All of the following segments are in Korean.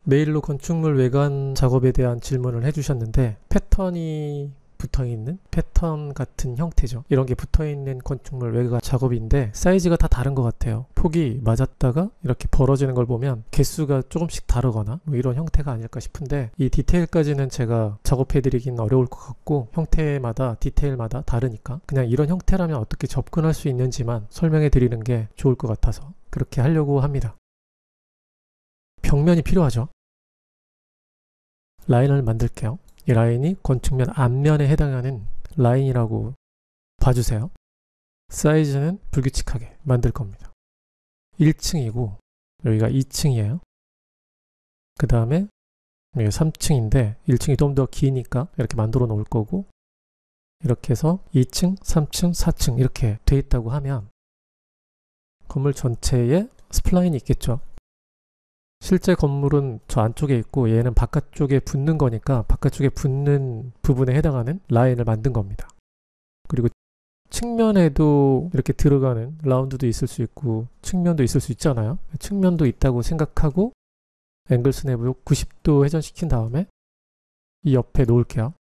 메일로 건축물 외관 작업에 대한 질문을 해주셨는데, 패턴이 붙어있는 패턴 같은 형태죠. 이런 게 붙어있는 건축물 외관 작업인데 사이즈가 다 다른 것 같아요. 폭이 맞았다가 이렇게 벌어지는 걸 보면 개수가 조금씩 다르거나 뭐 이런 형태가 아닐까 싶은데, 이 디테일까지는 제가 작업해드리긴 어려울 것 같고, 형태마다 디테일마다 다르니까 그냥 이런 형태라면 어떻게 접근할 수 있는지만 설명해 드리는 게 좋을 것 같아서 그렇게 하려고 합니다. 벽면이 필요하죠. 라인을 만들게요. 이 라인이 건축면 앞면에 해당하는 라인이라고 봐주세요. 사이즈는 불규칙하게 만들 겁니다. 1층이고 여기가 2층이에요. 그 다음에 여기가 3층인데 1층이 좀 더 기니까 이렇게 만들어 놓을 거고, 이렇게 해서 2층, 3층, 4층 이렇게 돼 있다고 하면 건물 전체에 스플라인이 있겠죠. 실제 건물은 저 안쪽에 있고 얘는 바깥쪽에 붙는 거니까 바깥쪽에 붙는 부분에 해당하는 라인을 만든 겁니다. 그리고 측면에도 이렇게 들어가는 라운드도 있을 수 있고 측면도 있을 수 있잖아요. 측면도 있다고 생각하고 앵글 스냅을 90도 회전시킨 다음에 이 옆에 놓을게요.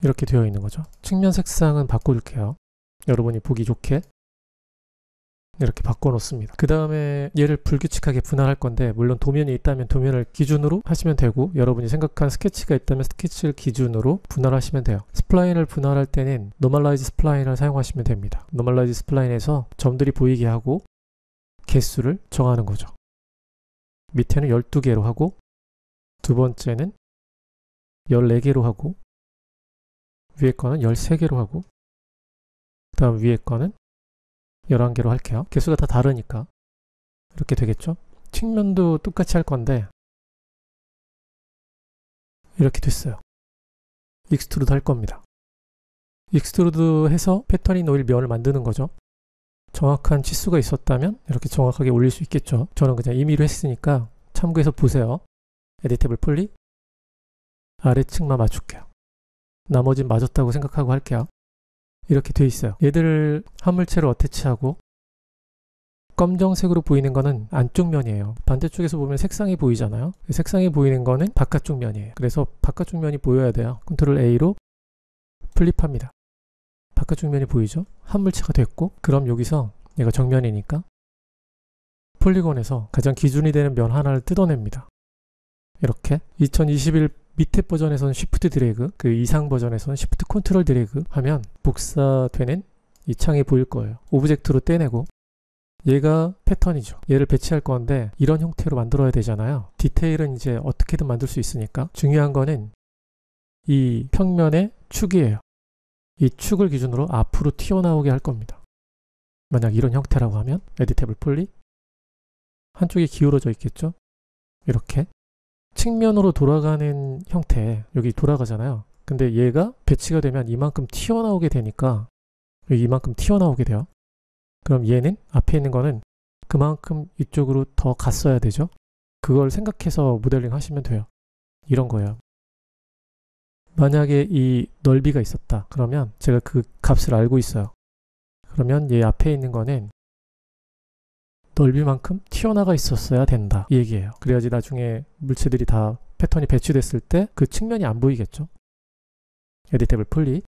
이렇게 되어 있는 거죠. 측면 색상은 바꿔줄게요. 여러분이 보기 좋게 이렇게 바꿔 놓습니다. 그 다음에 얘를 불규칙하게 분할할 건데, 물론 도면이 있다면 도면을 기준으로 하시면 되고, 여러분이 생각한 스케치가 있다면 스케치를 기준으로 분할하시면 돼요. 스플라인을 분할할 때는 노멀라이즈 스플라인을 사용하시면 됩니다. 노멀라이즈 스플라인에서 점들이 보이게 하고 개수를 정하는 거죠. 밑에는 12개로 하고, 두 번째는 14개로 하고, 위에 거는 13개로 하고, 그 다음 위에 거는 11개로 할게요. 개수가 다 다르니까 이렇게 되겠죠. 측면도 똑같이 할 건데 이렇게 됐어요. 익스트루드 할 겁니다. 익스트루드 해서 패턴이 놓일 면을 만드는 거죠. 정확한 치수가 있었다면 이렇게 정확하게 올릴 수 있겠죠. 저는 그냥 임의로 했으니까 참고해서 보세요. 에디테이블 폴리 아래층만 맞출게요. 나머진 맞았다고 생각하고 할게요. 이렇게 돼 있어요. 얘들을 화물체로 어태치하고, 검정색으로 보이는 거는 안쪽 면이에요. 반대쪽에서 보면 색상이 보이잖아요. 색상이 보이는 거는 바깥쪽 면이에요. 그래서 바깥쪽 면이 보여야 돼요. 컨트롤 A로 플립합니다. 바깥쪽 면이 보이죠? 화물체가 됐고, 그럼 여기서 얘가 정면이니까 폴리곤에서 가장 기준이 되는 면 하나를 뜯어냅니다. 이렇게 2021 밑에 버전에서는 Shift 드래그, 그 이상 버전에서는 Shift 컨트롤 드래그 하면 복사되는 이 창이 보일 거예요. 오브젝트로 떼내고, 얘가 패턴이죠. 얘를 배치할 건데 이런 형태로 만들어야 되잖아요. 디테일은 이제 어떻게든 만들 수 있으니까 중요한 거는 이 평면의 축이에요. 이 축을 기준으로 앞으로 튀어나오게 할 겁니다. 만약 이런 형태라고 하면 에디테이블 폴리, 한쪽이 기울어져 있겠죠. 이렇게 측면으로 돌아가는 형태, 여기 돌아가잖아요. 근데 얘가 배치가 되면 이만큼 튀어나오게 되니까 여기 이만큼 튀어나오게 돼요. 그럼 얘는 앞에 있는 거는 그만큼 이쪽으로 더 갔어야 되죠. 그걸 생각해서 모델링 하시면 돼요. 이런 거예요. 만약에 이 넓이가 있었다 그러면 제가 그 값을 알고 있어요. 그러면 얘 앞에 있는 거는 넓이만큼 튀어나가 있었어야 된다, 이 얘기예요. 그래야지 나중에 물체들이 다 패턴이 배치됐을 때 그 측면이 안 보이겠죠. 에디테이블 폴리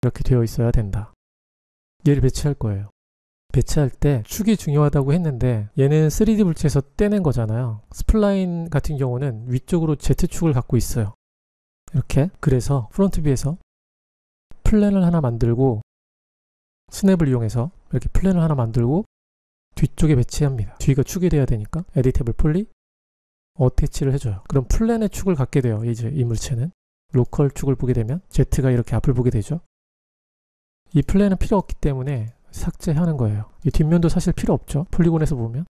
이렇게 되어 있어야 된다. 얘를 배치할 거예요. 배치할 때 축이 중요하다고 했는데 얘는 3D 물체에서 떼낸 거잖아요. 스플라인 같은 경우는 위쪽으로 Z축을 갖고 있어요. 이렇게. 그래서 프론트 뷰에서 플랜을 하나 만들고, 스냅을 이용해서 이렇게 플랜을 하나 만들고 뒤쪽에 배치합니다. 뒤가 축이 돼야 되니까 에디테이블 폴리 어태치를 해줘요. 그럼 플랜의 축을 갖게 돼요. 이제 이 물체는 로컬 축을 보게 되면 Z가 이렇게 앞을 보게 되죠. 이 플랜은 필요 없기 때문에 삭제하는 거예요. 이 뒷면도 사실 필요 없죠. 폴리곤에서 보면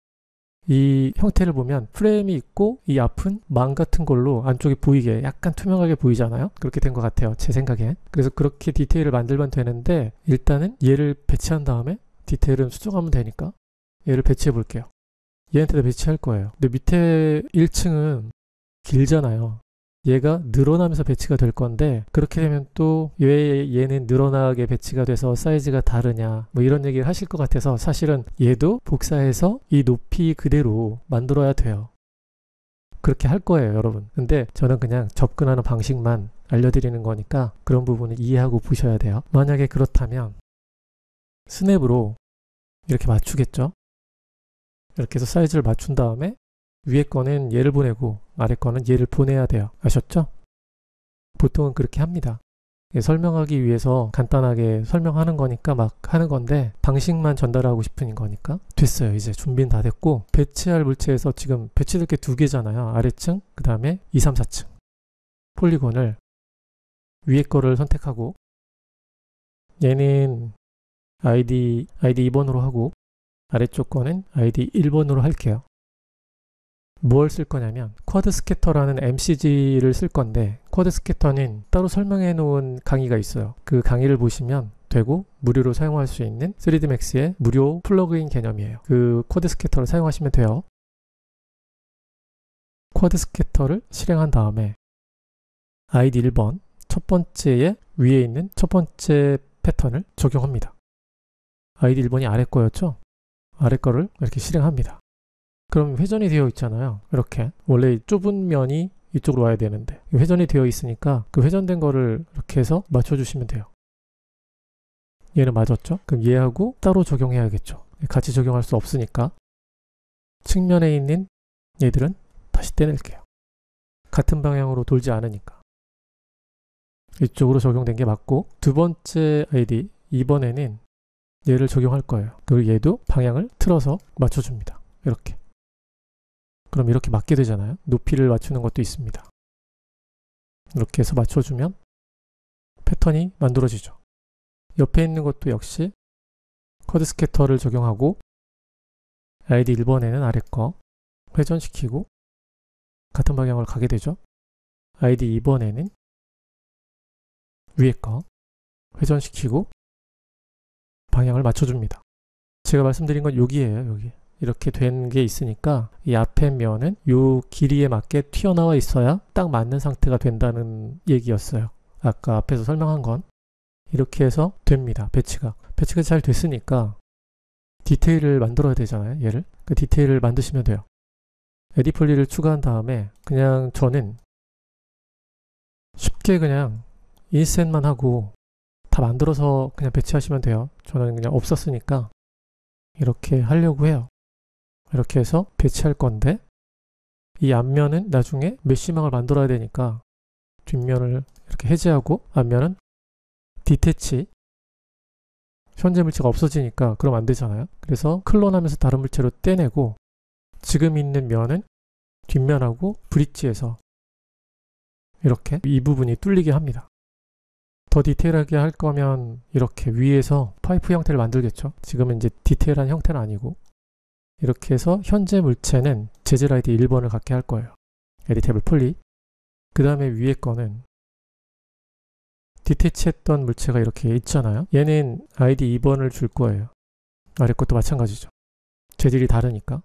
이 형태를 보면 프레임이 있고 이 앞은 망 같은 걸로 안쪽이 보이게 약간 투명하게 보이잖아요. 그렇게 된 것 같아요, 제 생각엔. 그래서 그렇게 디테일을 만들면 되는데, 일단은 얘를 배치한 다음에 디테일은 수정하면 되니까 얘를 배치해 볼게요. 얘한테도 배치할 거예요. 근데 밑에 1층은 길잖아요. 얘가 늘어나면서 배치가 될 건데, 그렇게 되면 또 왜 얘는 늘어나게 배치가 돼서 사이즈가 다르냐 뭐 이런 얘기를 하실 것 같아서 사실은 얘도 복사해서 이 높이 그대로 만들어야 돼요. 그렇게 할 거예요, 여러분. 근데 저는 그냥 접근하는 방식만 알려드리는 거니까 그런 부분을 이해하고 보셔야 돼요. 만약에 그렇다면 스냅으로 이렇게 맞추겠죠. 이렇게 해서 사이즈를 맞춘 다음에 위에 거는 얘를 보내고 아래 거는 얘를 보내야 돼요. 아셨죠? 보통은 그렇게 합니다. 설명하기 위해서 간단하게 설명하는 거니까 막 하는 건데 방식만 전달하고 싶은 거니까 됐어요. 이제 준비는 다 됐고 배치할 물체에서 지금 배치될 게 2개잖아요. 아래층 그 다음에 2, 3, 4층 폴리곤을 위에 거를 선택하고 얘는 ID 2번으로 하고 아래쪽 거는 ID 1번으로 할게요. 뭘 쓸 거냐면 쿼드 스캐터라는 MCG를 쓸 건데 쿼드 스캐터는 따로 설명해 놓은 강의가 있어요. 그 강의를 보시면 되고 무료로 사용할 수 있는 3D Max의 무료 플러그인 개념이에요. 그 쿼드 스캐터를 사용하시면 돼요. 쿼드 스캐터를 실행한 다음에 ID 1번 첫 번째에 위에 있는 첫 번째 패턴을 적용합니다. ID 1번이 아래 거였죠? 아래 거를 이렇게 실행합니다. 그럼 회전이 되어 있잖아요. 이렇게 원래 좁은 면이 이쪽으로 와야 되는데 회전이 되어 있으니까 그 회전된 거를 이렇게 해서 맞춰주시면 돼요. 얘는 맞았죠? 그럼 얘하고 따로 적용해야겠죠. 같이 적용할 수 없으니까 측면에 있는 얘들은 다시 떼낼게요. 같은 방향으로 돌지 않으니까 이쪽으로 적용된 게 맞고 두 번째 ID 2번에는 얘를 적용할 거예요. 그리고 얘도 방향을 틀어서 맞춰줍니다. 이렇게. 그럼 이렇게 맞게 되잖아요. 높이를 맞추는 것도 있습니다. 이렇게 해서 맞춰주면 패턴이 만들어지죠. 옆에 있는 것도 역시 쿼드 스캐터를 적용하고 ID 1번에는 아래 거 회전시키고 같은 방향으로 가게 되죠. ID 2번에는 위에 거 회전시키고 방향을 맞춰줍니다. 제가 말씀드린 건 여기예요. 여기. 이렇게 된 게 있으니까 이 앞에 면은 이 길이에 맞게 튀어나와 있어야 딱 맞는 상태가 된다는 얘기였어요. 아까 앞에서 설명한 건 이렇게 해서 됩니다. 배치가 잘 됐으니까 디테일을 만들어야 되잖아요. 얘를 그 디테일을 만드시면 돼요. 에디 폴리를 추가한 다음에 그냥 저는 쉽게 그냥 인셋만 하고 다 만들어서 그냥 배치하시면 돼요. 저는 그냥 없었으니까 이렇게 하려고 해요. 이렇게 해서 배치할 건데 이 앞면은 나중에 메쉬망을 만들어야 되니까 뒷면을 이렇게 해제하고 앞면은 디태치 현재 물체가 없어지니까 그럼 안 되잖아요. 그래서 클론하면서 다른 물체로 떼내고 지금 있는 면은 뒷면하고 브릿지에서 이렇게 이 부분이 뚫리게 합니다. 더 디테일하게 할 거면 이렇게 위에서 파이프 형태를 만들겠죠. 지금은 이제 디테일한 형태는 아니고 이렇게 해서 현재 물체는 재질 ID 1번을 갖게 할 거예요. 에디테이블 폴리. 그 다음에 위에 거는 디태치했던 물체가 이렇게 있잖아요. 얘는 ID 2번을 줄 거예요. 아래 것도 마찬가지죠. 재질이 다르니까.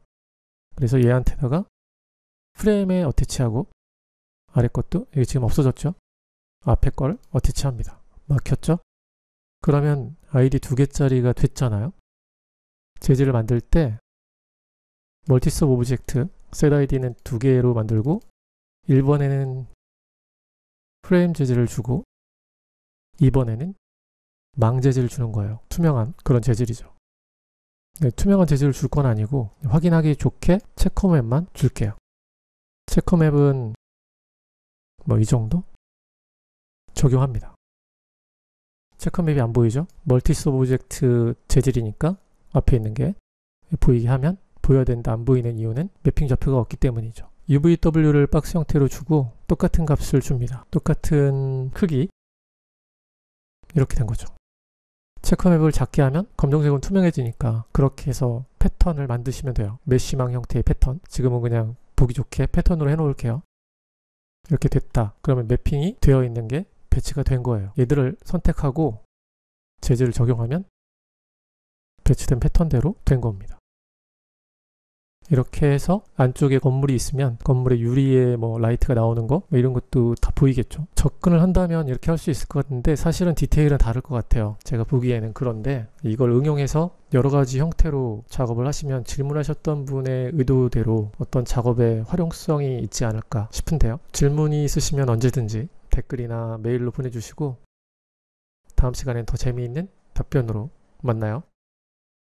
그래서 얘한테다가 프레임에 어태치하고 아래 것도 이게 지금 없어졌죠. 앞에 걸 어태치합니다. 막혔죠? 그러면 ID 2개짜리가 됐잖아요. 재질을 만들 때 멀티섭 오브젝트 셋 ID는 2개로 만들고 1번에는 프레임 재질을 주고 2번에는 망 재질을 주는 거예요. 투명한 그런 재질이죠. 네, 투명한 재질을 줄 건 아니고 확인하기 좋게 체커맵만 줄게요. 체커맵은 뭐 이 정도 적용합니다. 체커맵이 안 보이죠? 멀티섭 오브젝트 재질이니까 앞에 있는 게 보이게 하면 보여야 되는데 안 보이는 이유는 매핑 좌표가 없기 때문이죠. UVW를 박스 형태로 주고 똑같은 값을 줍니다. 똑같은 크기 이렇게 된 거죠. 체커맵을 작게 하면 검정색은 투명해지니까 그렇게 해서 패턴을 만드시면 돼요. 메쉬망 형태의 패턴. 지금은 그냥 보기 좋게 패턴으로 해놓을게요. 이렇게 됐다. 그러면 매핑이 되어 있는 게 배치가 된 거예요. 얘들을 선택하고 재질을 적용하면 배치된 패턴대로 된 겁니다. 이렇게 해서 안쪽에 건물이 있으면 건물의 유리에 뭐 라이트가 나오는 거 뭐 이런 것도 다 보이겠죠. 접근을 한다면 이렇게 할 수 있을 것 같은데 사실은 디테일은 다를 것 같아요. 제가 보기에는. 그런데 이걸 응용해서 여러 가지 형태로 작업을 하시면 질문하셨던 분의 의도대로 어떤 작업의 활용성이 있지 않을까 싶은데요. 질문이 있으시면 언제든지 댓글이나 메일로 보내주시고 다음 시간엔 더 재미있는 답변으로 만나요.